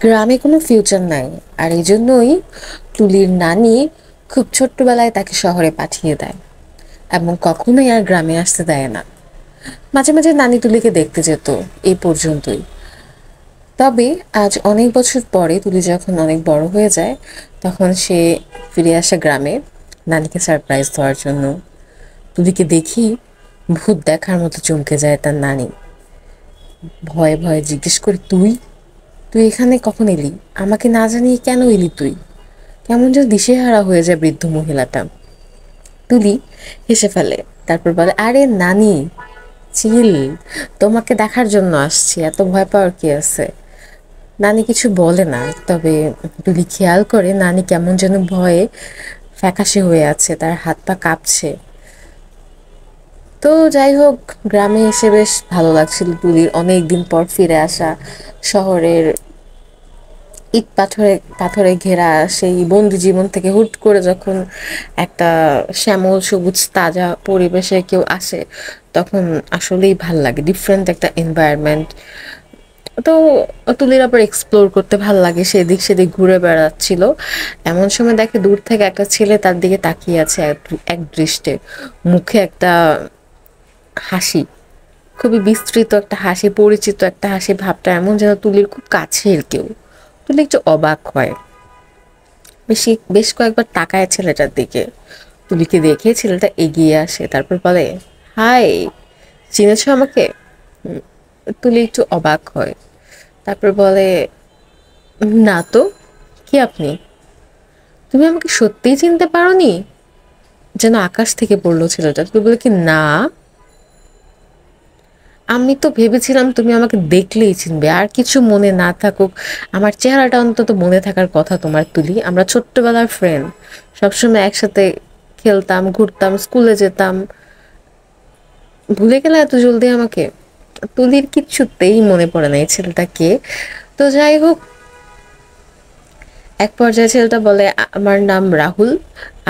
গ্রামে কোনো ফিউচার নাই। আর এই জন্যই তুলির নানি খুব ছোট্টবেলায় তাকে শহরে পাঠিয়ে দেয় এবং কখনোই আর গ্রামে আসতে দেয় না। মাঝে মাঝে নানি তুলিকে দেখতে যেত, এই পর্যন্তই। তবে আজ অনেক বছর পরে তুলি যখন অনেক বড় হয়ে যায়, তখন সে ফিরে আসে গ্রামে নানিকে সারপ্রাইজ দেওয়ার জন্য। তুলিকে দেখি ভূত দেখার মতো চমকে যায় তার নানি। ভয়ে ভয়ে জিজ্ঞেস করে, তুই তুই এখানে কখন এলি? আমাকে না জানিয়ে কেন এলি তুই? কেমন যেন দিশেহারা হয়ে যায় বৃদ্ধ মহিলাটা। তুলি হেসে ফেলে, তারপর বলে, আরে নানি, চিল, তোমাকে দেখার জন্য আসছি, এত ভয় পাওয়ার কি আছে? নানি কিছু বলে না, তবে তুলি খেয়াল করে নানি কেমন যেন ভয়ে ফ্যাকাশে হয়ে আছে, তার হাত পা কাঁপছে। তো যাই হোক, গ্রামে এসে বেশ ভালো লাগছিল তুলির, অনেক দিন পর ফিরে আসা শহরের ইট পাথরে পাথরে ঘেরা সেই বন্দি জীবন থেকে হুট করে যখন একটা শ্যামল সবুজ তাজা পরিবেশে কেউ আসে, তখন আসলেই ভাল লাগে, ডিফারেন্ট একটা এনভায়রনমেন্ট। তো তুলির আবার এক্সপ্লোর করতে ভাল লাগে, সেদিক সেদিক ঘুরে বেড়াচ্ছিল। এমন সময় দেখে দূর থেকে একটা ছেলে তার দিকে তাকিয়ে আছে এক দৃষ্টে, মুখে একটা হাসি, খুবই বিস্তৃত একটা হাসি, পরিচিত একটা হাসি, ভাবটা এমন যেন তুলির খুব কাছের কেউ। তুলি একটু অবাক হয়, বেশ কয়েকবার তাকায় ছেলেটার দিকে। তুলিকে দেখে ছেলেটা এগিয়ে আসে, তারপর বলে, হাই, চিনেছো আমাকে? উম, তুলি একটু অবাক হয়, তারপর বলে, না তো, কি আপনি? তুমি আমাকে সত্যিই চিনতে পারোনি? যেন আকাশ থেকে পড়লো ছেলেটা। তুমি বলে কি, না, আমি তো ভেবেছিলাম তুমি আমাকে দেখলেই চিনবে, আর কিছু মনে না থাকুক, আমার চেহারাটা অন্তত মনে থাকার কথা তোমার। তুলি, আমরা ছোট্টবেলার ফ্রেন্ড, সবসময় একসাথে খেলতাম, ঘুরতাম, স্কুলে যেতাম, ভুলে গেলে এত জলদি আমাকে? তুলির কিচ্ছুতেই মনে পড়ে না এই ছেলেটাকে। তো যাই হোক, এক পর্যায়ে ছেলেটা বলে, আমার নাম রাহুল।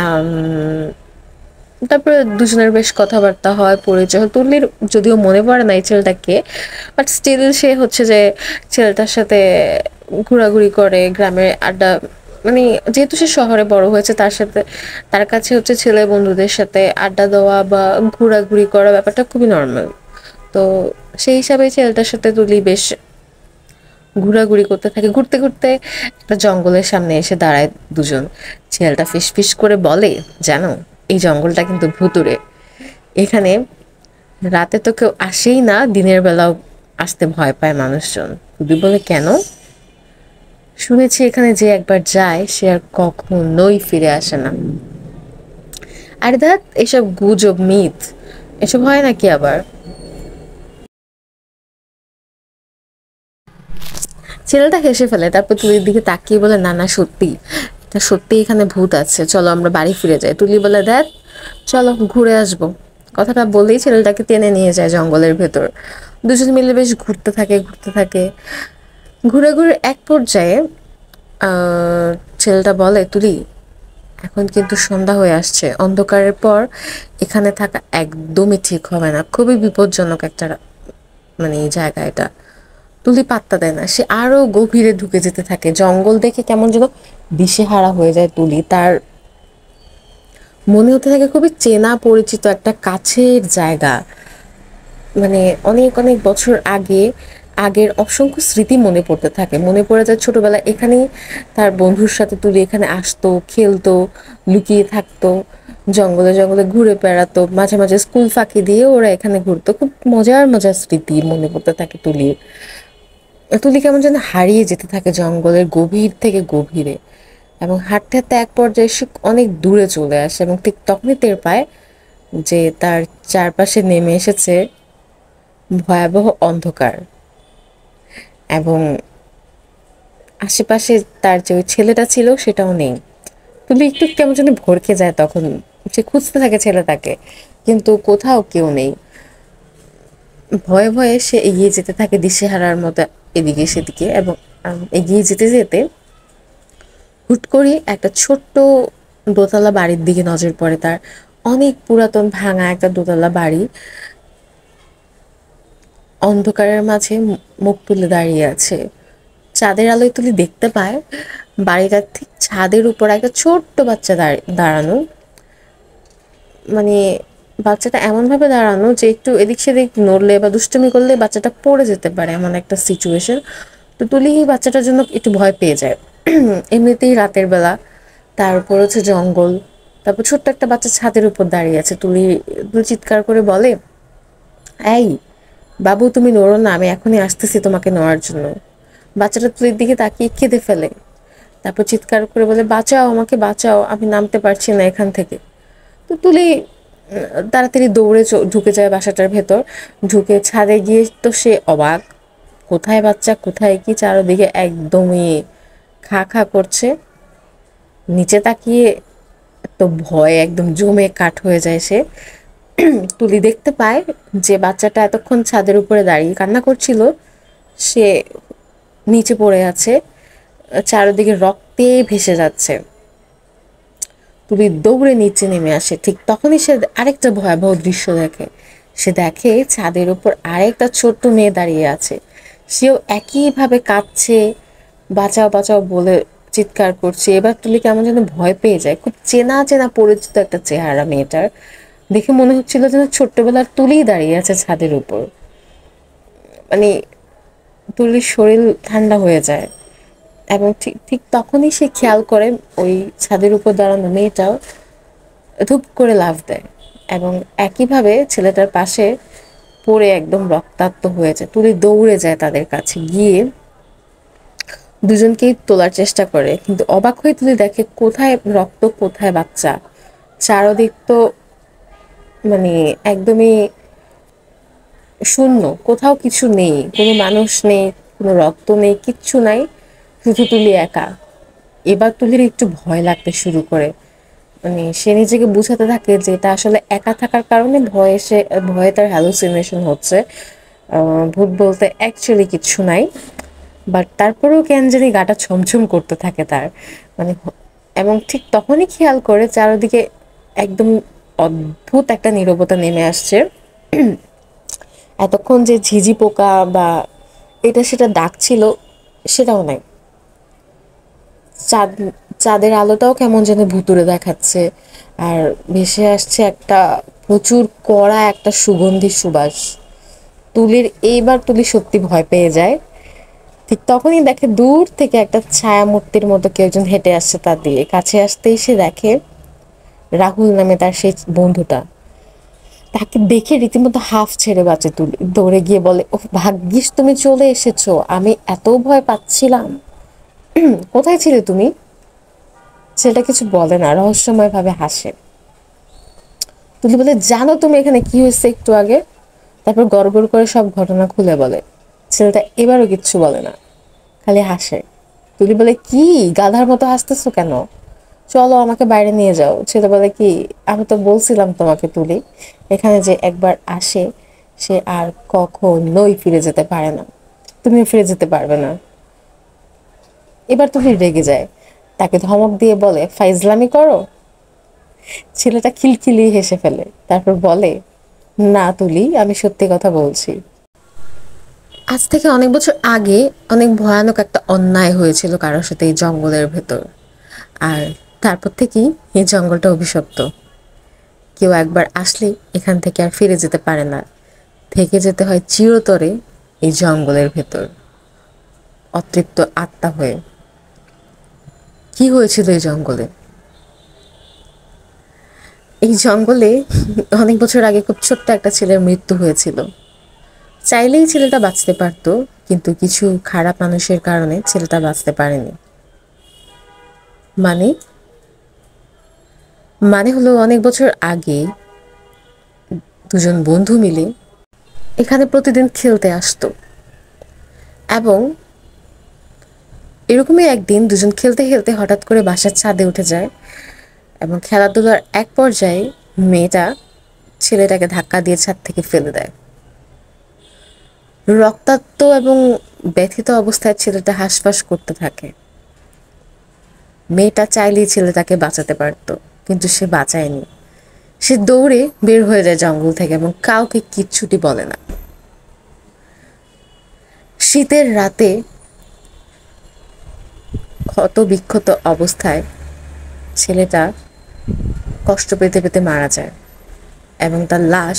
আম, তারপরে দুজনের বেশ কথাবার্তা হয়, পরিচয় হয়। তুলির যদিও মনে পড়ে না এই ছেলেটাকে, বাট স্টিল সে হচ্ছে যে ছেলেটার সাথে ঘোরাঘুরি করে, গ্রামের আড্ডা, মানে যেহেতু সে শহরে বড় হয়েছে, তার সাথে তার কাছে হচ্ছে ছেলে বন্ধুদের সাথে আড্ডা দেওয়া বা ঘোরাঘুরি করা ব্যাপারটা খুবই নর্মাল। তো সেই হিসাবে ছেলেটার সাথে তুলি বেশ ঘোরাঘুরি করতে থাকে। ঘুরতে ঘুরতে একটা জঙ্গলের সামনে এসে দাঁড়ায় দুজন। ছেলেটা ফিস ফিস করে বলে, জানো, এই জঙ্গলটা কিন্তু ভুতুড়ে, এখানে রাতে তো কেউ আসেই না, দিনের বেলাও আসতে ভয় পায় মানুষজন। তুলি বলে, কেন? শুনেছি এখানে যে একবার যায় সে আর কখনোই ফিরে আসে না। আরে দেখ, এসব গুজব, মিথ, এসব হয় নাকি আবার? ছেলেটা হেসে ফেলে, তারপর তুলির দিকে তাকিয়ে বলে, না না, সত্যি, এটা সত্যি, এখানে ভূত আছে, চলো আমরা বাড়ি ফিরে যাই। তুলি বলে, দেখ, চলো ঘুরে আসবো। কথাটা বলেই ছেলেটাকে টেনে নিয়ে যায় জঙ্গলের ভেতর। দুজন মিলে বেশ ঘুরতে থাকে, ঘুরতে থাকে। ঘুরে ঘুরে এক পর্যায়ে আহ, ছেলেটা বলে, তুলি, এখন কিন্তু সন্ধ্যা হয়ে আসছে, অন্ধকারের পর এখানে থাকা একদমই ঠিক হবে না, খুবই বিপজ্জনক একটা মানে এই জায়গা এটা। তুলি পাত্তা দেয় না, সে আরো গভীরে ঢুকে যেতে থাকে। জঙ্গল দেখে কেমন যেন দিশেহারা হয়ে যায় তুলি, তার মনে হতে থাকে খুবই চেনা পরিচিত একটা কাছের জায়গা। মানে অনেক অনেক বছর আগে, আগের অসংখ্য স্মৃতি মনে পড়তে থাকে, মনে পড়ে যায় ছোটবেলা এখানেই তার বন্ধুর সাথে তুলি এখানে আসতো, খেলতো, লুকিয়ে থাকতো, জঙ্গলে জঙ্গলে ঘুরে বেড়াতো, মাঝে মাঝে স্কুল ফাঁকি দিয়ে ওরা এখানে ঘুরতো। খুব মজার মজার স্মৃতি মনে পড়তে থাকে তুলির। তুলি কেমন যেন হারিয়ে যেতে থাকে জঙ্গলের গভীর থেকে গভীরে, এবং হাঁটতে হাঁটতে এক পর্যায়ে সে অনেক দূরে চলে আসে, এবং ঠিক তখনই টের পায় যে তার চারপাশে নেমে এসেছে ভয়াবহ অন্ধকার, এবং আশেপাশে তার যে ওই ছেলেটা ছিল সেটাও নেই। তুলি একটু কেমন যেন ভড়কে যায় তখন, সে খুঁজতে থাকে ছেলেটাকে, কিন্তু কোথাও কেউ নেই। ভয়ে ভয়ে সে এগিয়ে যেতে থাকে দিশেহারার মতো এদিকে সেদিকে, এবং এগিয়ে যেতে যেতে হুট করে একটা ছোট্ট দোতলা বাড়ির দিকে নজর পড়ে তার। অনেক পুরাতন ভাঙা একটা দোতলা বাড়ি, অন্ধকারের মাঝে মুখ তুলে দাঁড়িয়ে আছে। চাঁদের আলোয় তুলি দেখতে পায় বাড়িটার ঠিক ছাদের উপর একটা ছোট্ট বাচ্চা দাঁড়ানো। মানে বাচ্চাটা এমন ভাবে দাঁড়ানো যে একটু এদিক সেদিক নড়লে বা দুষ্টুমি করলে বাচ্চাটা পড়ে যেতে পারে, এমন একটা সিচুয়েশন। তো তুলি এই বাচ্চাটার জন্য একটু ভয় পেয়ে যায়। এমনিতেই রাতের বেলা, তার উপর হচ্ছে জঙ্গল, তারপর ছোট্ট একটা বাচ্চা ছাদের উপর দাঁড়িয়ে আছে। তুলি তুলি চিৎকার করে বলে, এই বাবু তুমি নড়ো না, আমি এখনই আসতেছি তোমাকে নেওয়ার জন্য। বাচ্চাটা তুলির দিকে তাকিয়ে কেঁদে ফেলে, তারপর চিৎকার করে বলে, বাঁচাও আমাকে বাঁচাও, আমি নামতে পারছি না এখান থেকে। তো তুলি তাড়াতাড়ি দৌড়ে ঢুকে যায় বাসাটার ভেতর। ঢুকে ছাদে গিয়ে তো সে অবাক, কোথায় বাচ্চা কোথায় কি, চারদিকে একদমই খা খা করছে। নিচে তাকিয়ে তো ভয় একদম জমে কাঠ হয়ে যায় সে। তুলি দেখতে পায় যে বাচ্চাটা এতক্ষণ ছাদের উপরে দাঁড়িয়ে কান্না করছিল, সে নিচে পড়ে আছে, চারদিকে রক্তে ভেসে যাচ্ছে। তুলি দৌড়ে নিচে নেমে আসে। ঠিক তখনই সে আরেকটা ভয়াবহ দৃশ্য দেখে। সে দেখে ছাদের উপর আরেকটা ছোট্ট মেয়ে দাঁড়িয়ে আছে। সেও একইভাবে কাঁদছে, বাঁচাও বাঁচাও বলে চিৎকার করছে। এবার তুলি কেমন যেন ভয় পেয়ে যায়। খুব চেনা চেনা পরিচিত একটা চেহারা মেয়েটার, দেখে মনে হচ্ছিল যেন ছোট্টবেলার তুলিই দাঁড়িয়ে আছে ছাদের উপর। মানে তুলির শরীর ঠান্ডা হয়ে যায়। এবং ঠিক ঠিক তখনই সে খেয়াল করে ওই ছাদের উপর দাঁড়ানো মেয়েটাও ধূপ করে লাফ দেয় এবং একইভাবে ছেলেটার পাশে পড়ে একদম রক্তাক্ত হয়ে যায়। তুলি দৌড়ে যায় তাদের কাছে, গিয়ে দুজনকেই তোলার চেষ্টা করে, কিন্তু অবাক হয়ে তুলি দেখে কোথায় রক্ত কোথায় বাচ্চা। চারদিক তো মানে একদমই শূন্য, কোথাও কিছু নেই, কোনো মানুষ নেই, কোনো রক্ত নেই, কিচ্ছু নাই, শুধু তুলি একা। এবার তুলির একটু ভয় লাগতে শুরু করে। মানে সে নিজেকে বুঝাতে থাকে যে এটা আসলে একা থাকার কারণে ভয়ে তার হ্যালুসিনেশন হচ্ছে, ভূত বলতে অ্যাকচুয়ালি কিচ্ছু নাই। বাট তারপরেও কেন জানি গাটা ছমছম করতে থাকে তার। মানে এবং ঠিক তখনই খেয়াল করে চারদিকে একদম অদ্ভুত একটা নীরবতা নেমে আসছে। এতক্ষণ যে ঝিঝি পোকা বা এটা সেটা ডাকছিল, সেটাও নাই। চাঁদ চাঁদের আলোটাও কেমন যেন ভুতুড়ে দেখাচ্ছে। আর ভেসে আসছে একটা প্রচুর কড়া একটা সুগন্ধি সুবাস। তুলি সত্যি ভয় পেয়ে যায়। ঠিক তখনই দেখে দূর থেকে একটা ছায়া মূর্তির মতো কেউ একজন হেঁটে আসছে তার দিকে। কাছে আসতেই সে দেখে রাহুল নামে তার সেই বন্ধুটা। তাকে দেখে রীতিমতো হাফ ছেড়ে বাঁচে তুলি, দৌড়ে গিয়ে বলে, ও ভাগ্যিস তুমি চলে এসেছো, আমি এত ভয় পাচ্ছিলাম। কোথায় ছিলে তুমি? ছেলেটা কিছু বলে না, রহস্যময় ভাবে হাসে। তুলি বলে, জানো তুমি এখানে কি হয়েছে একটু আগে? তারপর গড়গড় করে সব ঘটনা খুলে বলে। ছেলেটা এবারও কিচ্ছু বলে না, খালি হাসে। তুলি বলে, কি গাধার মতো হাসতেছো কেন? চলো আমাকে বাইরে নিয়ে যাও। ছেলে বলে, কি আমি তো বলছিলাম তোমাকে তুলি, এখানে যে একবার আসে সে আর কখনোই ফিরে যেতে পারে না, তুমিও ফিরে যেতে পারবে না। এবার তুলি রেগে যায়, তাকে ধমক দিয়ে বলে, ফাইজলামি করো। ছেলেটা খিলখিলি হেসে ফেলে, তারপর বলে, না তুলি, আমি সত্যি কথা বলছি। আজ থেকে অনেক বছর আগে অনেক ভয়ানক একটা অন্যায় হয়েছিল কারোর সাথে এই জঙ্গলের ভেতর। আর তারপর থেকেই এই জঙ্গলটা অভিশপ্ত। কেউ একবার আসলে এখান থেকে আর ফিরে যেতে পারে না, থেকে যেতে হয় চিরতরে এই জঙ্গলের ভেতর, অতৃপ্ত আত্মা হয়ে। কি হয়েছিল এই জঙ্গলে? এই জঙ্গলে অনেক বছর আগে খুব ছোট্ট একটা ছেলের মৃত্যু হয়েছিল। চাইলেই ছেলেটা বাঁচতে পারতো, কিন্তু কিছু খারাপ মানুষের কারণে ছেলেটা বাঁচতে পারেনি। মানে মানে হলো অনেক বছর আগে দুজন বন্ধু মিলে এখানে প্রতিদিন খেলতে আসতো, এবং এরকমই একদিন দুজন খেলতে খেলতে হঠাৎ করে বাসার ছাদে উঠে যায়, এবং খেলাধুলার এক পর্যায়ে মেয়েটা ছেলেটাকে ধাক্কা দিয়ে ছাদ থেকে ফেলে দেয়। রক্তাক্ত এবং ব্যথিত অবস্থায় ছেলেটা হাঁসফাঁস করতে থাকে। মেয়েটা চাইলেই ছেলেটাকে বাঁচাতে পারতো, কিন্তু সে বাঁচায়নি। সে দৌড়ে বের হয়ে যায় জঙ্গল থেকে এবং কাউকে কিচ্ছুটি বলে না। শীতের রাতে ক্ষত বিক্ষত অবস্থায় ছেলেটা কষ্ট পেতে পেতে মারা যায় এবং তার লাশ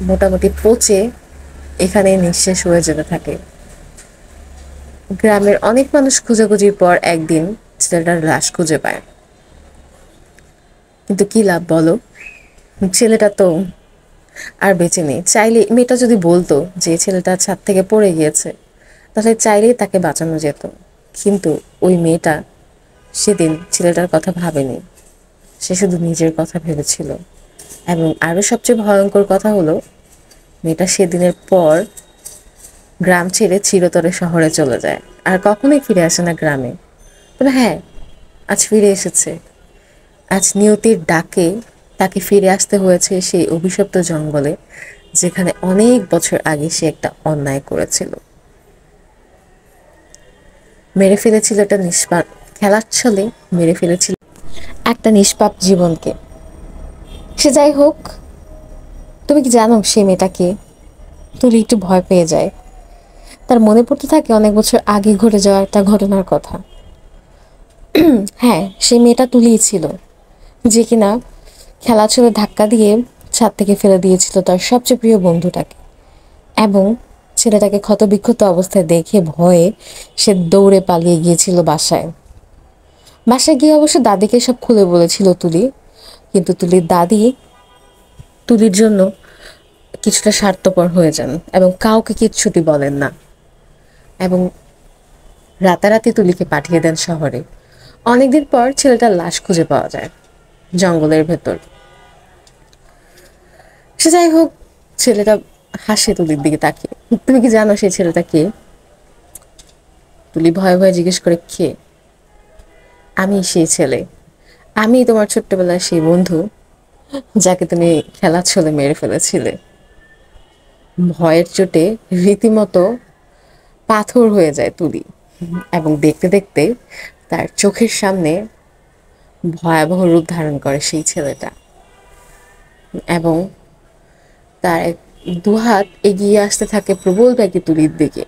মোটামুটি পচে এখানে নিঃশেষ হয়ে যেতে থাকে। গ্রামের অনেক মানুষ খোঁজাখুঁজির পর একদিন ছেলেটার লাশ খুঁজে পায়, কিন্তু কি লাভ বলো, ছেলেটা তো আর বেঁচে নেই। চাইলে মেয়েটা যদি বলতো যে ছেলেটা ছাদ থেকে পড়ে গিয়েছে, তাহলে চাইলেই তাকে বাঁচানো যেত, কিন্তু ওই মেয়েটা সেদিন ছেলেটার কথা ভাবেনি, সে শুধু নিজের কথা ভেবেছিল। এবং আরও সবচেয়ে ভয়ঙ্কর কথা হলো, মেয়েটা সেদিনের পর গ্রাম ছেড়ে চিরতরে শহরে চলে যায়, আর কখনোই ফিরে আসে না গ্রামে। তবে হ্যাঁ, আজ ফিরে এসেছে। আজ নিয়তির ডাকে তাকে ফিরে আসতে হয়েছে সেই অভিশপ্ত জঙ্গলে, যেখানে অনেক বছর আগে সে একটা অন্যায় করেছিল, মেরে ফেলেছিল একটা নিষ্পাপ, খেলার ছলে মেরে ফেলেছিল একটা নিষ্পাপ জীবনকে। সে যাই হোক, তুমি কি জানো সে মেয়েটাকে? তুলি একটু ভয় পেয়ে যায়। তার মনে পড়তে থাকে অনেক বছর আগে ঘটে যাওয়া একটা ঘটনার কথা। হ্যাঁ, সেই মেয়েটা তুলিই ছিল, যে কিনা খেলা ছলে ধাক্কা দিয়ে ছাদ থেকে ফেলে দিয়েছিল তার সবচেয়ে প্রিয় বন্ধুটাকে। এবং ছেলেটাকে ক্ষতবিক্ষত অবস্থায় দেখে ভয়ে সে দৌড়ে পালিয়ে গিয়েছিল বাসায়। বাসায় গিয়ে অবশ্য দাদিকে সব খুলে বলেছিল তুলি, কিন্তু তুলির দাদি তুলির জন্য কিছুটা স্বার্থপর হয়ে যান এবং কাউকে কিচ্ছুটি বলেন না, এবং রাতারাতি তুলিকে পাঠিয়ে দেন শহরে। অনেকদিন পর ছেলেটার লাশ খুঁজে পাওয়া যায় জঙ্গলের ভেতর। সে যাই হোক, ছেলেটা হাসে তুলির দিকে তাকিয়ে। তুমি কি জানো সেই ছেলেটা কে? তুলি ভয়ে ভয়ে জিজ্ঞেস করে, কে? আমি সেই ছেলে, আমি তোমার ছোট্টবেলার সেই বন্ধু যাকে তুমি খেলার ছলে মেরে ফেলেছিলে। ভয়ের চোটে রীতিমতো পাথর হয়ে যায় তুলি, এবং দেখতে দেখতে তার চোখের সামনে ভয়াবহ রূপ ধারণ করে সেই ছেলেটা, এবং তার দুহাত এগিয়ে আসতে থাকে প্রবল ব্যাগে তুলির দিকে।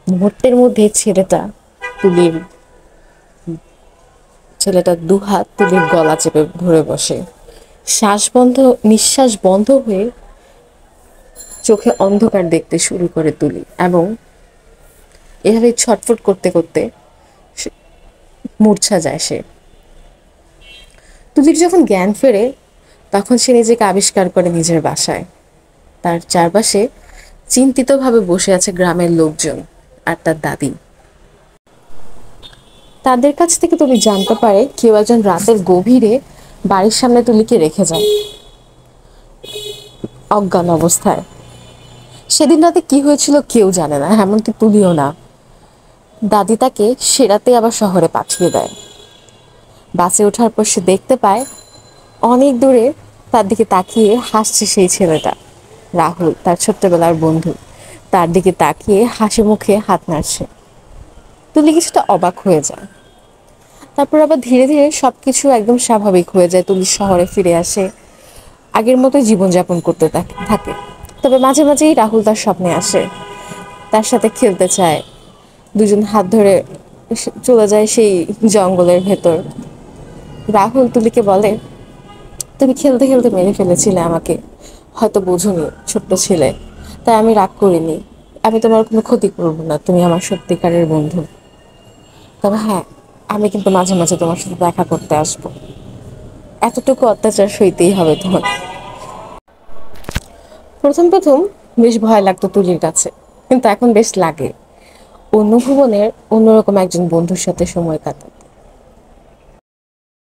মুহূর্তের মধ্যে তুলির ছেলেটা দুহাত তুলির গলা চেপে ধরে বসে। নিঃশ্বাস বন্ধ হয়ে চোখে অন্ধকার দেখতে শুরু করে তুলি, এবং এভাবে ছটফট করতে করতে মূর্ছা যায় সে। তুলির যখন জ্ঞান ফেরে, তখন সে নিজেকে আবিষ্কার করে নিজের বাসায়। তার চারপাশে চিন্তিতভাবে বসে আছে গ্রামের লোকজন আর তার দাদি। তাদের কাছ থেকে তুলি জানতে পারে কেউ একজন রাতের গভীরে বাড়ির সামনে তুলিকে রেখে যায় অজ্ঞান অবস্থায়। সেদিন রাতে কি হয়েছিল কেউ জানে না, এমনকি তুলিও না। দাদি তাকে সে রাতে আবার শহরে পাঠিয়ে দেয়। বাসে ওঠার পর সে দেখতে পায় অনেক দূরে তার দিকে তাকিয়ে হাসছে সেই ছেলেটা, রাহুল, তার ছোট্টবেলার বন্ধু। তার দিকে তাকিয়ে হাসি মুখে হাত নাড়ছে। তুলি কিছুটা অবাক হয়ে যায়। তারপর আবার ধীরে ধীরে সবকিছু একদম স্বাভাবিক হয়ে যায়। তুলি শহরে ফিরে আসে, আগের মতোই জীবনযাপন করতে থাকে। তবে মাঝে মাঝেই রাহুল তার স্বপ্নে আসে, তার সাথে খেলতে চায়। দুজন হাত ধরে চলে যায় সেই জঙ্গলের ভেতর। রাহুল তুলিকে বলে, তুমি খেলতে খেলতে মেরে ফেলেছিলে আমাকে, হয়তো বোঝোনি, ছোট্ট ছিলে, তাই আমি রাগ করিনি। আমি তোমার কোনো ক্ষতি করবো না, তুমি আমার সত্যিকারের বন্ধু। তবে হ্যাঁ, আমি কিন্তু মাঝে মাঝে তোমার সাথে দেখা করতে আসবো। এতটুকু অত্যাচার সইতেই হবে তোমার। প্রথম প্রথম বেশ ভয় লাগতো তুলির কাছে, কিন্তু এখন বেশ লাগে। অন্য ভুবনের অন্যরকম একজন বন্ধুর সাথে সময় কাটানো।